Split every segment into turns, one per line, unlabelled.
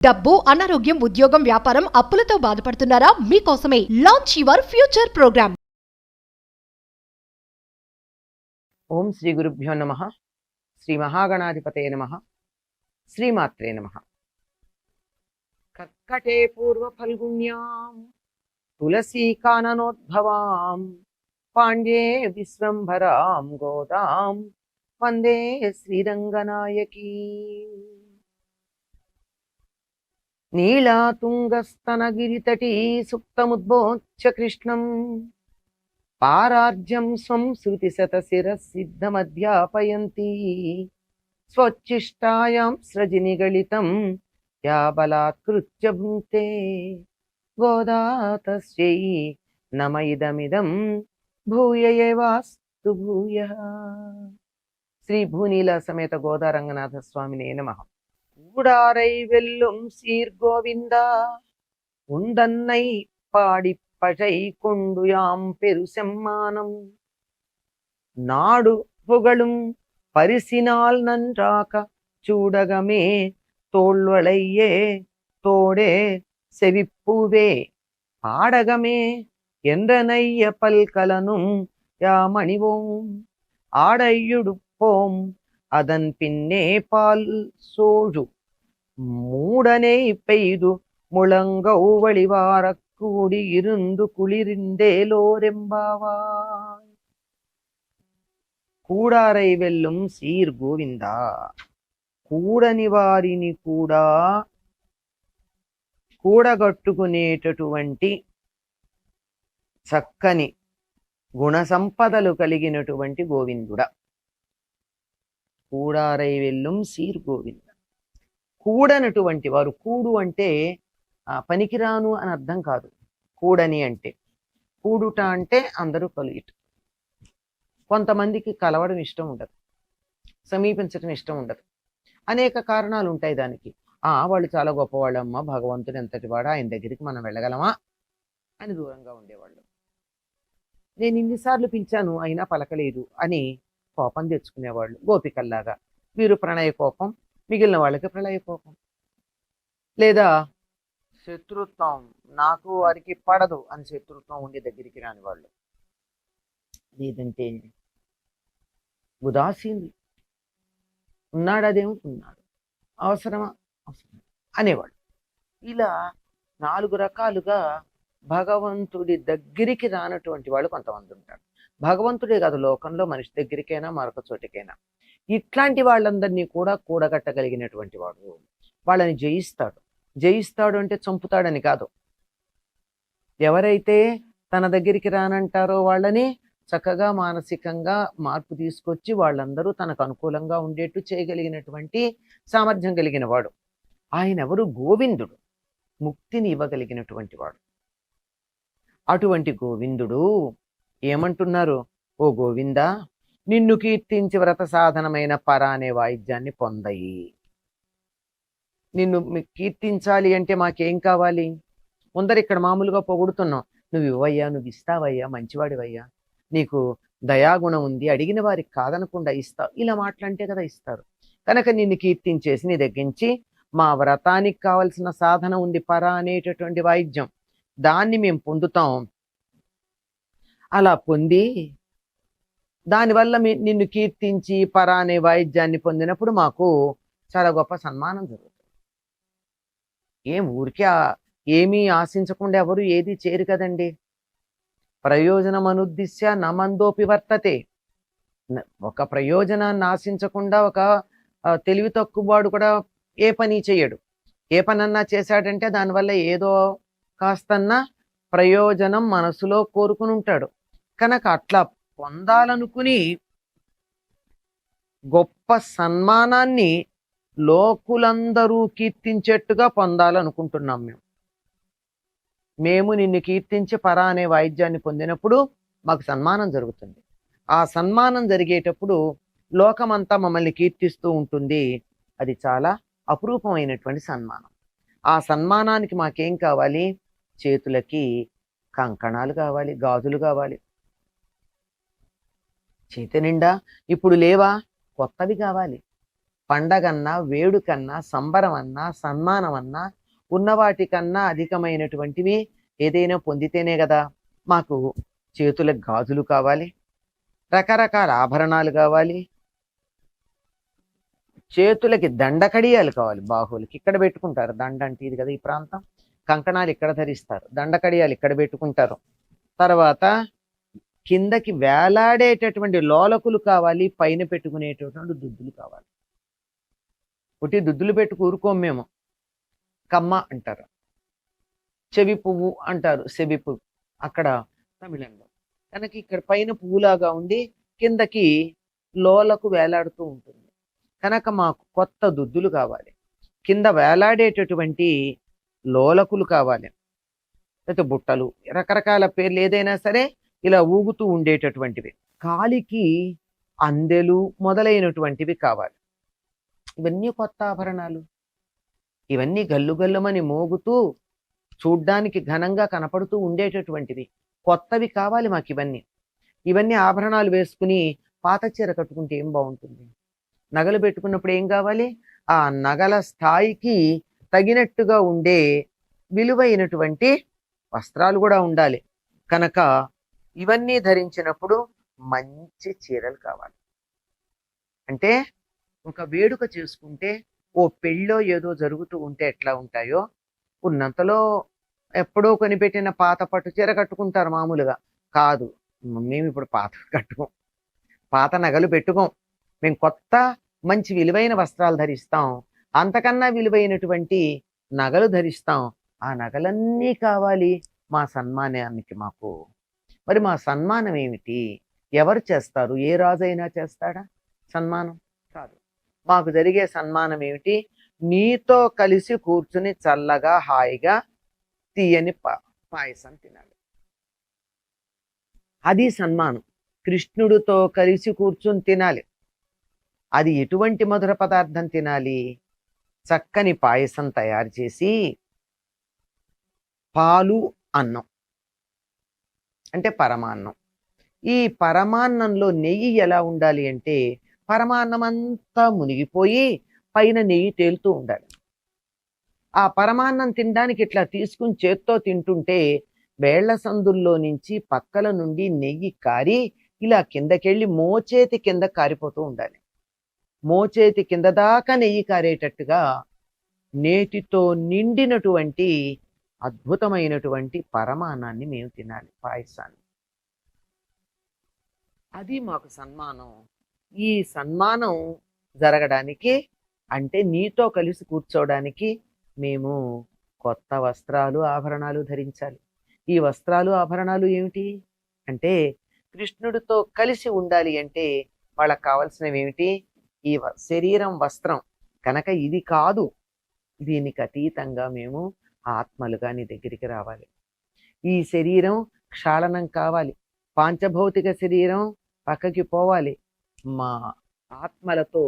డబ్బు, అనారోగ్యం, ఉద్యోగం, వ్యాపారం, అప్పులతో బాధపడుతున్నారా? మీకోసమే లాంచ్ యువర్ ఫ్యూచర్ ప్రోగ్రామ్.
ఓం శ్రీ గురుభ్యో నమః. శ్రీ మహాగణాధిపతయ నమః. శ్రీమాత్రే నమః. కర్కటే పూర్వ ఫల్గుణ్యాం తులసీ కాననోద్భవాం పాండ్యే విశ్వంభరాం గోదాం వందే శ్రీరంగనాయకీ. నీళాతుంగస్తనగిరితటీ సుప్తముద్బోధ్య కృష్ణం పారార్జ్యం స్వం శృతిశతశిరసిద్ధమధ్యాపయంతి స్వచ్ఛిష్టాయాం స్రజినిగళితం యా బలాత్కృత్య భుంక్తే గోదా తస్యై నమ ఇదమిదం భూయ ఏవాస్తు భూయః. శ్రీ భూనీల సమేత గోదా రంగనాథ స్వామినే నమః. கூடாரை வெல்லும் சீர்கோவிந்தா உந்தன்னை பாடிப்பழை கொண்டு யாம் பெரு செம்மானம் நாடு புகழும் பரிசினால் நன்றாக சூடகமே தோள்வளையே தோடே செவிப்பூவே பாடகமே என்ற நைய பல்கலனும் யாமணிவோம் ஆடையுடுப்போம் அதன் பின்னே பால் சோழு மூடனை பெய்து முழங்கௌ வழிவார கூடி இருந்து குளிரிந்தேலோரெம்பாவாய். కూడారై వెల్లుం సీర్ గోవిందా, కూడని వారిని కూడా కూడగట్టుకునేటటువంటి చక్కని గుణ సంపదలు కలిగినటువంటి గోవిందుడా. కూడారై వెల్లుం సీర్ గోవింద. కూడనటువంటి వారు, కూడు అంటే పనికిరాను అని అర్థం కాదు. కూడని అంటే, కూడుట అంటే అందరూ కలుగుట. కొంతమందికి కలవడం ఇష్టం ఉండదు, సమీపించడం ఇష్టం ఉండదు, అనేక కారణాలు ఉంటాయి దానికి. వాళ్ళు చాలా గొప్పవాళ్ళమ్మ, భగవంతుడు ఎంతటి వాడు, ఆయన దగ్గరికి మనం వెళ్ళగలమా అని దూరంగా ఉండేవాళ్ళు. నేను ఇన్నిసార్లు పిలిచాను అయినా పలకలేదు అని కోపం తెచ్చుకునేవాళ్ళు గోపికల్లాగా. వీరు ప్రణయ కోపం, మిగిలిన వాళ్ళకి ప్రళయ కోపం. లేదా శత్రుత్వం, నాకు వారికి పడదు అని శత్రుత్వం ఉండి దగ్గరికి రాని వాళ్ళు. లేదంటే ఉదాసీనులు, ఉన్నాడు అదేమిటి ఉన్నాడు, అవసరమా అవసరం అనేవాళ్ళు. ఇలా 4 రకాలుగా భగవంతుడి దగ్గరికి రానటువంటి వాళ్ళు కొంతమంది ఉంటారు. భగవంతుడే కాదు, లోకంలో మనిషి దగ్గరికైనా మరొక చోటికైనా ఇట్లాంటి వాళ్ళందరినీ కూడా కూడగట్టగలిగినటువంటి వాడు. వాళ్ళని జయిస్తాడు. జయిస్తాడు అంటే చంపుతాడని కాదు. ఎవరైతే తన దగ్గరికి రానంటారో వాళ్ళని చక్కగా మానసికంగా మార్పు తీసుకొచ్చి వాళ్ళందరూ తనకు అనుకూలంగా ఉండేట్టు చేయగలిగినటువంటి సామర్థ్యం కలిగిన వాడు. ఆయన ఎవరు? గోవిందుడు, ముక్తిని ఇవ్వగలిగినటువంటి వాడు. అటువంటి గోవిందుడు ఏమంటున్నారు? ఓ గోవిందా, నిన్ను కీర్తించి వ్రత సాధనమైన పర అనే వాయిద్యాన్ని పొందయి. నిన్ను కీర్తించాలి అంటే మాకేం కావాలి? ముందర ఇక్కడ మామూలుగా పొగుడుతున్నాం, నువ్వు ఇవ్వయ్యా, నువ్వు ఇస్తావయ్యా, మంచివాడివయ్యా, నీకు దయాగుణం ఉంది, అడిగిన వారికి కాదనకుండా ఇస్తావు, ఇలా మాటలంటే కదా ఇస్తారు. కనుక నిన్ను కీర్తించేసి నీ దగ్గరించి మా వ్రతానికి కావలసిన సాధన ఉంది, పర అనేటటువంటి వాయిద్యం, దాన్ని మేము పొందుతాం. అలా పొంది దానివల్ల నిన్ను కీర్తించి పర అనే వాయిద్యాన్ని పొందినప్పుడు మాకు చాలా గొప్ప సన్మానం జరుగుతుంది. ఊరికే ఏమీ ఆశించకుండా ఎవరు ఏది చేయరు కదండి. ప్రయోజనం అనుద్దిశ్య నమందోపి వర్తతే. ఒక ప్రయోజనాన్ని ఆశించకుండా ఒక తెలివి తక్కువ వాడు కూడా ఏ పని చేయడు. ఏ పనన్నా చేశాడంటే దానివల్ల ఏదో కాస్తన్నా ప్రయోజనం మనసులో కోరుకుని ఉంటాడు. కనుక అట్లా పొందాలనుకుని గొప్ప సన్మానాన్ని లోకులందరూ కీర్తించేట్టుగా పొందాలనుకుంటున్నాం. మేము నిన్ను కీర్తించి పర అనే వాయిద్యాన్ని పొందినప్పుడు మాకు సన్మానం జరుగుతుంది. ఆ సన్మానం జరిగేటప్పుడు లోకమంతా మమ్మల్ని కీర్తిస్తూ ఉంటుంది. అది చాలా అపురూపమైనటువంటి సన్మానం. ఆ సన్మానానికి మాకేం కావాలి? చేతులకి కంకణాలు కావాలి, గాజులు కావాలి. చేతి నిండా ఇప్పుడు లేవా? కొత్తవి కావాలి. పండగన్నా, వేడుకన్నా, సంబరమన్నా, సన్మానమన్నా ఉన్నవాటికన్నా అధికమైనటువంటివి ఏదైనా పొందితేనే కదా మాకు చేతులకు గాజులు కావాలి, రకరకాల ఆభరణాలు కావాలి, చేతులకి దండకడియాలు కావాలి. బాహువులకి ఇక్కడ పెట్టుకుంటారు దండ అంటే ఇది కదా ఈ ప్రాంతం. కంకణాలు ఇక్కడ ధరిస్తారు, దండకడియాలు ఇక్కడ పెట్టుకుంటారు. తర్వాత కిందకి వేలాడేటటువంటి లోలకులు కావాలి, పైన పెట్టుకునేటటువంటి దుద్దులు కావాలి. ఒకటి దుద్దులు పెట్టి కూరుకోం మేము, కమ్మ అంటారు. చెవి పువ్వు అంటారు, సెవి పువ్వు అక్కడ తమిళంలో. కనుక ఇక్కడ పైన పువ్వులాగా ఉండి కిందకి లోలకు వేలాడుతూ ఉంటుంది. కనుక మాకు కొత్త దుద్దులు కావాలి, కింద వేలాడేటటువంటి లోలకులు కావాలి, లేకపోతే బుట్టలు, రకరకాల పేర్లు ఏదైనా సరే ఇలా ఊగుతూ ఉండేటటువంటివి. కాలికి అందెలు మొదలైనటువంటివి కావాలి. ఇవన్నీ కొత్త ఆభరణాలు. ఇవన్నీ గల్లు గల్లుమని మోగుతూ చూడ్డానికి ఘనంగా కనపడుతూ ఉండేటటువంటివి కొత్తవి కావాలి మాకు. ఇవన్నీ ఆభరణాలు వేసుకుని పాత చీర కట్టుకుంటే ఏం బాగుంటుంది? నగలు పెట్టుకున్నప్పుడు ఏం కావాలి? ఆ నగల స్థాయికి తగినట్టుగా ఉండే విలువైనటువంటి వస్త్రాలు కూడా ఉండాలి. కనుక ఇవన్నీ ధరించినప్పుడు మంచి చీరలు కావాలి. అంటే ఒక వేడుక చేసుకుంటే, ఓ పెళ్ళో ఏదో జరుగుతూ ఉంటే ఎట్లా ఉంటాయో, ఉన్నంతలో ఎప్పుడో కొనిపెట్టిన పాత పట్టు చీర కట్టుకుంటారు మామూలుగా. కాదు, మేము ఇప్పుడు పాత కట్టుకోం, పాత నగలు పెట్టుకోం. మేము కొత్త మంచి విలువైన వస్త్రాలు ధరిస్తాం, అంతకన్నా విలువైనటువంటి నగలు ధరిస్తాం. ఆ నగలన్నీ కావాలి మా సన్మానానికి మాకు. మరి మా సన్మానం ఏమిటి? ఎవరు చేస్తారు? ఏ రాజైనా చేస్తాడా సన్మానం? కాదు. మాకు జరిగే సన్మానం ఏమిటి? నీతో కలిసి కూర్చుని చల్లగా హాయిగా తీయని పాయసం తినాలి. అది సన్మానం. కృష్ణుడితో కలిసి కూర్చుని తినాలి. అది ఎటువంటి మధుర పదార్థం తినాలి? చక్కని పాయసం తయారు చేసి, పాలు అన్నం అంటే పరమాన్నం. ఈ పరమాన్నంలో నెయ్యి ఎలా ఉండాలి అంటే, పరమాన్నం అంతా మునిగిపోయి పైన నెయ్యి తేలుతూ ఉండాలి. ఆ పరమాన్నం తినడానికి ఇట్లా తీసుకుని చేత్తో తింటుంటే వేళ్ల సందుల్లో నుంచి పక్కల నుండి నెయ్యి కారి ఇలా కిందకెళ్ళి మోచేతి కింద కారిపోతూ ఉండాలి. మోచేతి కింద దాకా నెయ్యి కారేటట్టుగా నేతితో నిండినటువంటి అద్భుతమైనటువంటి పరమాన్నాన్ని మేము తినాలి, పాయసాన్ని. అది మాకు సన్మానం. ఈ సన్మానం జరగడానికి అంటే నీతో కలిసి కూర్చోవడానికి మేము కొత్త వస్త్రాలు ఆభరణాలు ధరించాలి. ఈ వస్త్రాలు ఆభరణాలు ఏమిటి అంటే, కృష్ణుడితో కలిసి ఉండాలి అంటే వాళ్ళకి కావలసినవి ఏమిటి? ఈ శరీరం వస్త్రం కనుక ఇది కాదు, దీనికి అతీతంగా మేము ఆత్మలుగా నీ దగ్గరికి రావాలి. ఈ శరీరం క్షాళనం కావాలి, పాంచభౌతిక శరీరం పక్కకి పోవాలి, మా ఆత్మలతో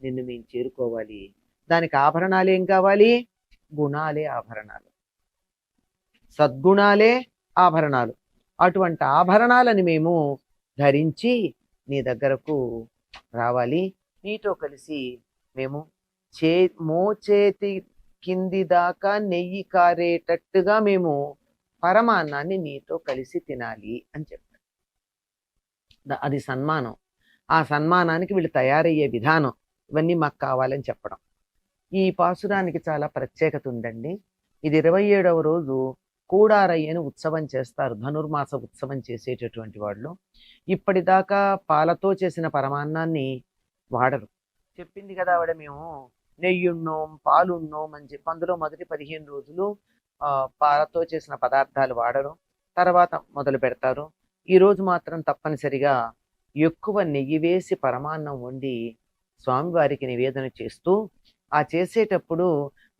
నిన్ను మేము చేరుకోవాలి. దానికి ఆభరణాలు ఏం కావాలి? గుణాలే ఆభరణాలు, సద్గుణాలే ఆభరణాలు. అటువంటి ఆభరణాలని మేము ధరించి నీ దగ్గరకు రావాలి. నీతో కలిసి మేము మోచేతి కింది దాకా నెయ్యి కారేటట్టుగా మేము పరమాన్నాన్ని నీతో కలిసి తినాలి అని చెప్పారు. అది సన్మానం. ఆ సన్మానానికి వీళ్ళు తయారయ్యే విధానం ఇవన్నీ మాకు కావాలని చెప్పడం. ఈ పాసురానికి చాలా ప్రత్యేకత ఉందండి. ఇది 27వ రోజు కూడారయ్యని ఉత్సవం చేస్తారు, ధనుర్మాస ఉత్సవం చేసేటటువంటి వాళ్ళు. ఇప్పటిదాకా పాలతో చేసిన పరమాన్నాన్ని వాడరు. చెప్పింది కదా ఆవిడ, మేము నెయ్యున్నోం పాలున్నోం అని చెప్పి అందులో మొదటి 15 రోజులు పాలతో చేసిన పదార్థాలు వాడరు, తర్వాత మొదలు పెడతారు. ఈ రోజు మాత్రం తప్పనిసరిగా ఎక్కువ నెయ్యి వేసి పరమాన్నం వండి స్వామివారికి నివేదన చేస్తూ, ఆ చేసేటప్పుడు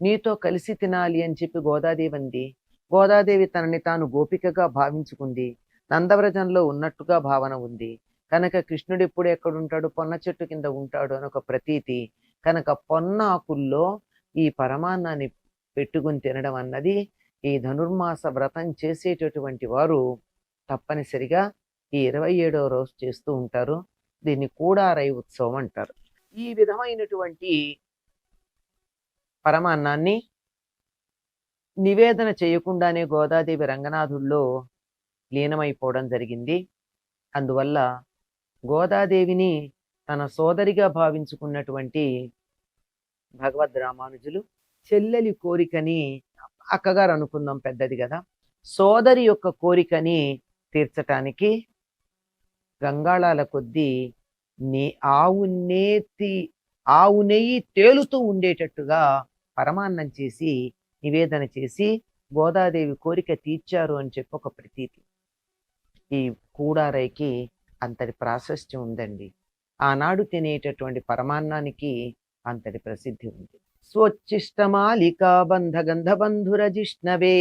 నీతో కలిసి తినాలి అని చెప్పి గోదాదేవి అంది. గోదాదేవి తనని తాను గోపికగా భావించుకుంది, నందవ్రజంలో ఉన్నట్టుగా భావన ఉంది. కనుక కృష్ణుడు ఎప్పుడు ఎక్కడుంటాడు? పొన్న చెట్టు కింద ఉంటాడు అని ఒక ప్రతీతి. కనుక పొన్న ఆకుల్లో ఈ పరమాన్నాన్ని పెట్టుకుని తినడం అన్నది ఈ ధనుర్మాస వ్రతం చేసేటటువంటి వారు తప్పనిసరిగా ఈ 27వ రోజు చేస్తూ ఉంటారు. దీన్ని కూడారై ఉత్సవం అంటారు. ఈ విధమైనటువంటి పరమాన్నాన్ని నివేదన చేయకుండానే గోదాదేవి రంగనాథుల్లో లీనమైపోవడం జరిగింది. అందువల్ల గోదాదేవిని తన సోదరిగా భావించుకున్నటువంటి భగవద్ రామానుజులు చెల్లెలి కోరికని, అక్కగారు అనుకుందాం పెద్దది కదా, సోదరి యొక్క కోరికని తీర్చటానికి గంగాళాల కొద్దీ ఆవు నెయ్యి తేలుతూ ఉండేటట్టుగా పరమాన్నం చేసి నివేదన చేసి గోదాదేవి కోరిక తీర్చారు అని చెప్పి ఒక ప్రతీతి. ఈ కూడారైకి అంతటి ప్రాశస్త్యం ఉందండి. ఆనాడు తినేటటువంటి పరమాన్నానికి అంతటి ప్రసిద్ధి ఉంది. స్వచ్చిష్టమాలికా బంధ గంధబంధురజిష్ణవే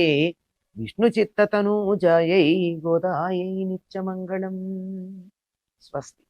విష్ణు చిత్తతనూజాయై గోదాయై నిత్యమంగళం. స్వస్తి.